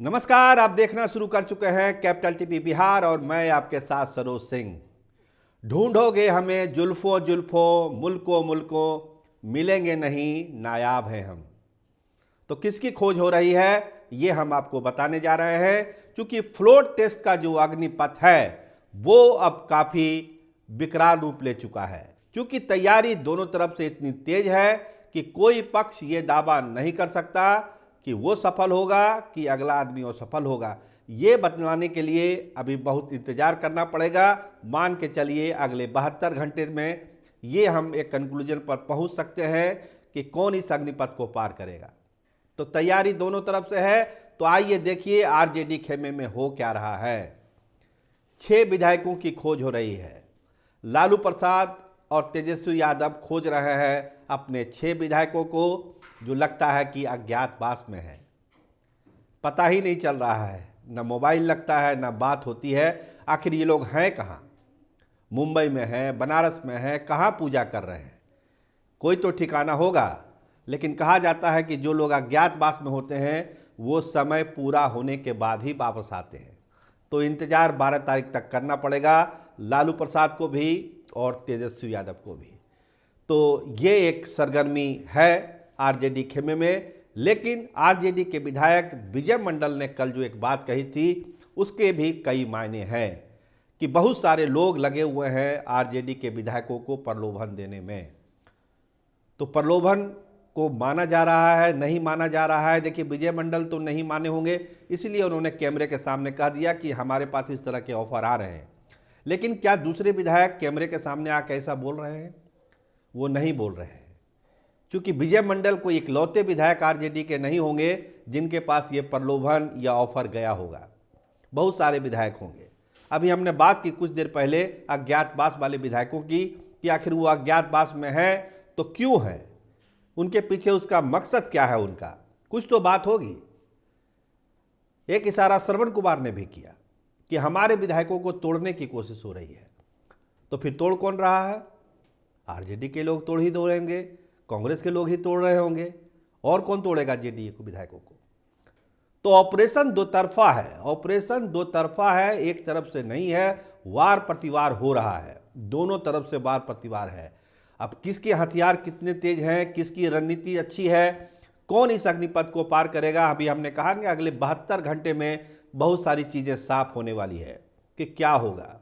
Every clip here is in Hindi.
नमस्कार, आप देखना शुरू कर चुके हैं कैपिटल टीवी बिहार और मैं आपके साथ सरोज सिंह। ढूंढोगे हमें जुल्फों जुल्फों, मुल्को मुल्को, मिलेंगे नहीं नायाब हैं हम। तो किसकी खोज हो रही है ये हम आपको बताने जा रहे हैं, क्योंकि फ्लोट टेस्ट का जो अग्निपथ है वो अब काफ़ी विकराल रूप ले चुका है। क्योंकि तैयारी दोनों तरफ से इतनी तेज है कि कोई पक्ष ये दावा नहीं कर सकता कि वो सफल होगा कि अगला आदमी असफल होगा। ये बतलाने के लिए अभी बहुत इंतजार करना पड़ेगा। मान के चलिए अगले 72 घंटे में ये हम एक कंक्लूजन पर पहुंच सकते हैं कि कौन इस अग्निपथ को पार करेगा। तो तैयारी दोनों तरफ से है। तो आइए देखिए आरजेडी खेमे में हो क्या रहा है। 6 विधायकों की खोज हो रही है। लालू प्रसाद और तेजस्वी यादव खोज रहे हैं अपने 6 विधायकों को, जो लगता है कि अज्ञातवास में है। पता ही नहीं चल रहा है, न मोबाइल लगता है न बात होती है। आखिर ये लोग हैं कहाँ? मुंबई में हैं, बनारस में हैं, कहाँ पूजा कर रहे हैं? कोई तो ठिकाना होगा। लेकिन कहा जाता है कि जो लोग अज्ञातवास में होते हैं वो समय पूरा होने के बाद ही वापस आते हैं। तो इंतज़ार 12 तारीख तक करना पड़ेगा, लालू प्रसाद को भी और तेजस्वी यादव को भी। तो ये एक सरगर्मी है आरजेडी खेमे में। लेकिन आरजेडी के विधायक विजय मंडल ने कल जो एक बात कही थी उसके भी कई मायने हैं कि बहुत सारे लोग लगे हुए हैं आरजेडी के विधायकों को प्रलोभन देने में। तो प्रलोभन को माना जा रहा है, नहीं माना जा रहा है। देखिए, विजय मंडल तो नहीं माने होंगे, इसलिए उन्होंने कैमरे के सामने कह दिया कि हमारे पास इस तरह के ऑफर आ रहे हैं। लेकिन क्या दूसरे विधायक कैमरे के सामने आकर ऐसा बोल रहे हैं? वो नहीं बोल रहे हैं, क्योंकि विजय मंडल को इकलौते विधायक आरजेडी के नहीं होंगे जिनके पास ये प्रलोभन या ऑफर गया होगा। बहुत सारे विधायक होंगे। अभी हमने बात की कुछ देर पहले अज्ञातवास वाले विधायकों की कि आखिर वो अज्ञातवास में है तो क्यों है, उनके पीछे उसका मकसद क्या है, उनका कुछ तो बात होगी। एक इशारा श्रवण कुमार ने भी किया कि हमारे विधायकों को तोड़ने की कोशिश हो रही है। तो फिर तोड़ कौन रहा है? आरजेडी के लोग तोड़ ही तोड़ेंगे, कांग्रेस के लोग ही तोड़ रहे होंगे, और कौन तोड़ेगा जेडीए को, विधायकों को? तो ऑपरेशन दो तरफा है। ऑपरेशन दो तरफा है, एक तरफ से नहीं है। वार प्रतिवार हो रहा है, दोनों तरफ से वार प्रतिवार है। अब किसके हथियार कितने तेज हैं, किसकी रणनीति अच्छी है, कौन इस अग्निपथ को पार करेगा, अभी हमने कहा कि अगले 72 घंटे में बहुत सारी चीज़ें साफ होने वाली है कि क्या होगा।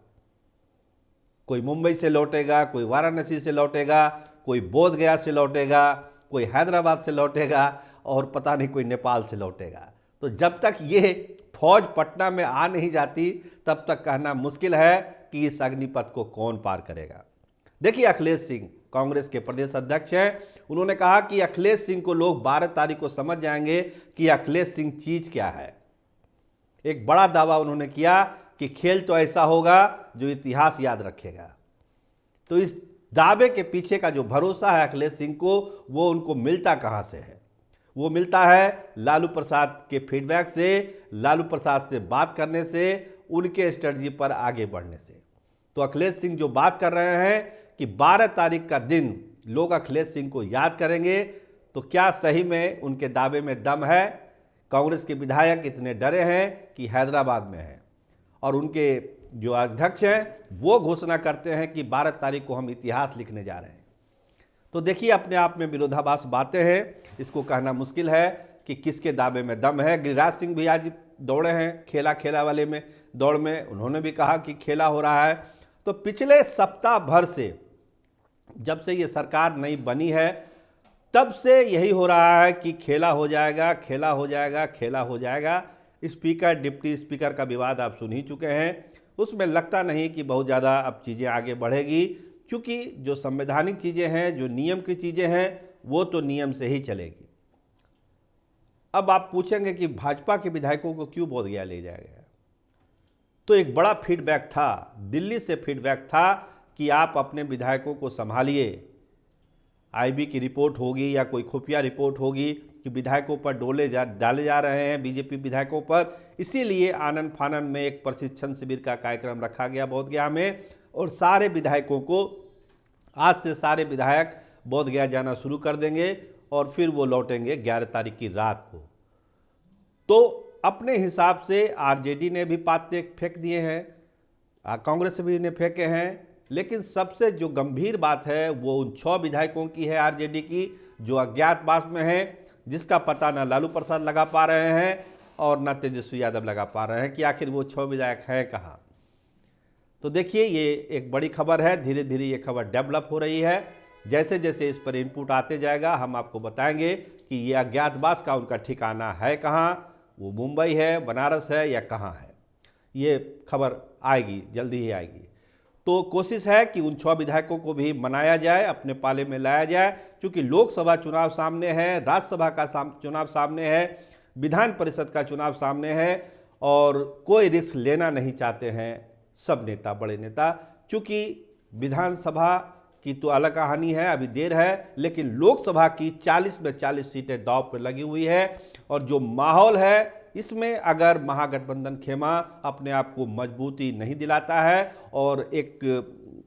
कोई मुंबई से लौटेगा, कोई वाराणसी से लौटेगा, कोई बोध गया से लौटेगा, कोई हैदराबाद से लौटेगा और पता नहीं कोई नेपाल से लौटेगा। तो जब तक ये फौज पटना में आ नहीं जाती तब तक कहना मुश्किल है कि इस अग्निपथ को कौन पार करेगा। देखिए, अखिलेश सिंह कांग्रेस के प्रदेश अध्यक्ष हैं। उन्होंने कहा कि अखिलेश सिंह को लोग 12 तारीख को समझ जाएंगे कि अखिलेश सिंह चीज क्या है। एक बड़ा दावा उन्होंने किया कि खेल तो ऐसा होगा जो इतिहास याद रखेगा। तो इस दावे के पीछे का जो भरोसा है अखिलेश सिंह को, वो उनको मिलता कहाँ से है? वो मिलता है लालू प्रसाद के फीडबैक से, लालू प्रसाद से बात करने से, उनके स्ट्रेटजी पर आगे बढ़ने से। तो अखिलेश सिंह जो बात कर रहे हैं कि 12 तारीख का दिन लोग अखिलेश सिंह को याद करेंगे, तो क्या सही में उनके दावे में दम है? कांग्रेस के विधायक इतने डरे हैं कि हैदराबाद में हैं और उनके जो अध्यक्ष हैं वो घोषणा करते हैं कि 12 तारीख को हम इतिहास लिखने जा रहे हैं। तो देखिए, अपने आप में विरोधाभास बातें हैं। इसको कहना मुश्किल है कि किसके दावे में दम है। गिरिराज सिंह भी आज दौड़े हैं खेला वाले में दौड़ में, उन्होंने भी कहा कि खेला हो रहा है। तो पिछले सप्ताह भर से, जब से ये सरकार नई बनी है, तब से यही हो रहा है कि खेला हो जाएगा, खेला हो जाएगा, खेला हो जाएगा। स्पीकर डिप्टी स्पीकर का विवाद आप सुन ही चुके हैं। उसमें लगता नहीं कि बहुत ज़्यादा अब चीज़ें आगे बढ़ेगी, क्योंकि जो संवैधानिक चीज़ें हैं, जो नियम की चीज़ें हैं, वो तो नियम से ही चलेगी। अब आप पूछेंगे कि भाजपा के विधायकों को क्यों बोध गया ले जाया गया? तो एक बड़ा फीडबैक था, दिल्ली से फीडबैक था कि आप अपने विधायकों को संभालिए। आईबी की रिपोर्ट होगी या कोई खुफिया रिपोर्ट होगी कि विधायकों पर डाले जा रहे हैं, बीजेपी विधायकों पर। इसीलिए आनन फानन में एक प्रशिक्षण शिविर का कार्यक्रम रखा गया बोधगया में, और सारे विधायकों को आज से सारे विधायक बोधगया जाना शुरू कर देंगे और फिर वो लौटेंगे 11 तारीख की रात को। तो अपने हिसाब से आरजेडी ने भी पाते फेंक दिए हैं, कांग्रेस भी ने फेंके हैं, लेकिन सबसे जो गंभीर बात है वो उन 6 विधायकों की है आरजेडी की, जो अज्ञातवास में है, जिसका पता ना लालू प्रसाद लगा पा रहे हैं और ना तेजस्वी यादव लगा पा रहे हैं कि आखिर वो 6 विधायक हैं कहाँ। तो देखिए, ये एक बड़ी खबर है, धीरे धीरे ये खबर डेवलप हो रही है। जैसे जैसे इस पर इनपुट आते जाएगा हम आपको बताएंगे कि ये अज्ञातवास का उनका ठिकाना है कहाँ, वो मुंबई है, बनारस है या कहाँ है। ये खबर आएगी, जल्दी ही आएगी। तो कोशिश है कि उन 6 विधायकों को भी मनाया जाए, अपने पाले में लाया जाए, क्योंकि लोकसभा चुनाव सामने है, राज्यसभा का चुनाव सामने है, विधान परिषद का चुनाव सामने है और कोई रिस्क लेना नहीं चाहते हैं सब नेता, बड़े नेता। क्योंकि विधानसभा की तो अलग कहानी है, अभी देर है, लेकिन लोकसभा की 40 में 40 सीटें दांव पर लगी हुई है और जो माहौल है इसमें अगर महागठबंधन खेमा अपने आप को मजबूती नहीं दिलाता है और एक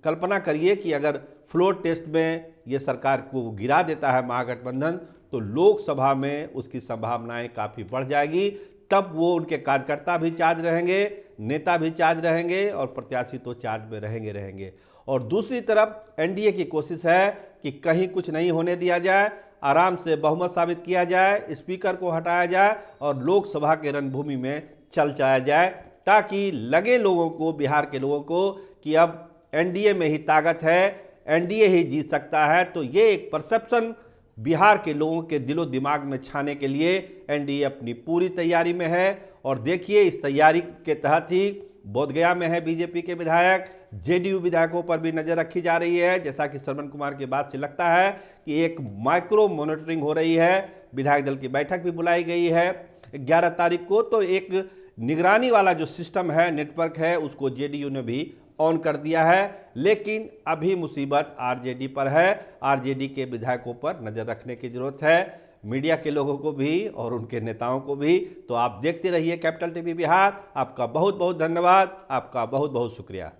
कल्पना करिए कि अगर फ्लोर टेस्ट में ये सरकार को गिरा देता है महागठबंधन, तो लोकसभा में उसकी संभावनाएं काफ़ी बढ़ जाएगी। तब वो उनके कार्यकर्ता भी चार्ज रहेंगे, नेता भी चार्ज रहेंगे और प्रत्याशी तो चार्ज में रहेंगे। और दूसरी तरफ एनडीए की कोशिश है कि कहीं कुछ नहीं होने दिया जाए, आराम से बहुमत साबित किया जाए, स्पीकर को हटाया जाए और लोकसभा के रणभूमि में चल जाया जाए, ताकि लगे लोगों को, बिहार के लोगों को, कि अब एनडीए में ही ताकत है, एनडीए ही जीत सकता है। तो ये एक परसेप्शन बिहार के लोगों के दिलो दिमाग में छाने के लिए एनडीए अपनी पूरी तैयारी में है। और देखिए, इस तैयारी के तहत ही बोधगया में है बीजेपी के विधायक, जेडीयू विधायकों पर भी नजर रखी जा रही है। जैसा कि श्रवण कुमार के बाद से लगता है कि एक माइक्रो मॉनिटरिंग हो रही है, विधायक दल की बैठक भी बुलाई गई है 11 तारीख को। तो एक निगरानी वाला जो सिस्टम है, नेटवर्क है, उसको जेडीयू ने भी ऑन कर दिया है। लेकिन अभी मुसीबत आरजेडी पर है, आरजेडी के विधायकों पर नजर रखने की जरूरत है, मीडिया के लोगों को भी और उनके नेताओं को भी। तो आप देखते रहिए कैपिटल टीवी बिहार। आपका बहुत बहुत धन्यवाद, आपका बहुत बहुत शुक्रिया।